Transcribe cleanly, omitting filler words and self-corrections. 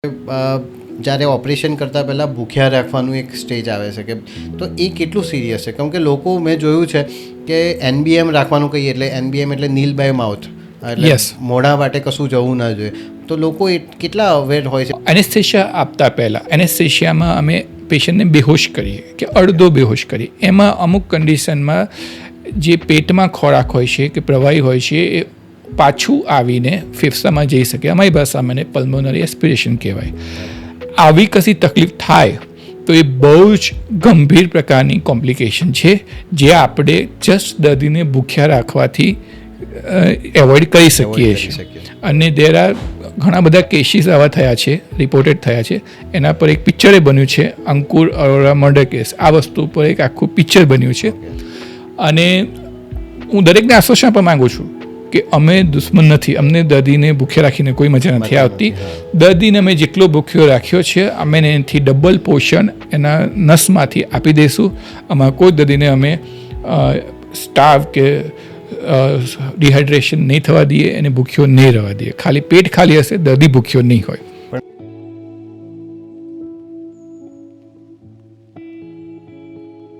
જ્યારે ઓપરેશન કરતાં પહેલાં ભૂખ્યા રાખવાનું એક સ્ટેજ આવે છે કે તો એ કેટલું સિરિયસ છે? કેમ કે લોકો મેં જોયું છે કે NBM રાખવાનું કહીએ એટલે NBM એટલે નીલ બાય માઉથ, એટલે મોઢા વાટે કશું જવું ના જોઈએ. તો લોકો કેટલા અવેર હોય છે? એનેસ્થેશિયા આપતા પહેલાં એનેસ્થેશિયામાં અમે પેશન્ટને બેહોશ કરીએ કે અડધો બેહોશ કરીએ. એમાં અમુક કન્ડિશનમાં જે પેટમાં ખોરાક હોય છે કે પ્રવાહી હોય છે એ પાછું આવીને ફેફસામાં જઈ શકે. અમારી ભાષામાં એને પલ્મોનરી એસ્પિરેશન કહેવાય. આવી કશી તકલીફ થાય તો એ બહુ જ ગંભીર પ્રકારની કોમ્પ્લિકેશન છે, જે આપણે જસ્ટ દર્દીને ભૂખ્યા રાખવાથી એવોઇડ કરી શકીએ છીએ. અને ઘણા બધા કેસીસ આવા થયા છે, રિપોર્ટેડ થયા છે. એના પર એક પિક્ચરે બન્યું છે, અંકુર અરોરા મર્ડર કેસ. આ વસ્તુ પર એક આખું પિક્ચર બન્યું છે. અને હું દરેકને આશ્વાસન આપવા માગું છું કે અમે દુશ્મન નથી. અમને દર્દીને ભૂખ્યા રાખીને કોઈ મજા નથી આવતી. દર્દીને અમે જેટલો ભૂખ્યો રાખ્યો છે અમે એનાથી ડબલ પોષણ એના નસમાંથી આપી દઈશું. આમાં કોઈ દર્દીને અમે સ્ટાર્વ કે ડિહાઇડ્રેશન નહીં થવા દઈએ, એને ભૂખ્યો નહીં રહેવા દઈએ. ખાલી પેટ ખાલી હશે, દર્દી ભૂખ્યો નહીં હોય.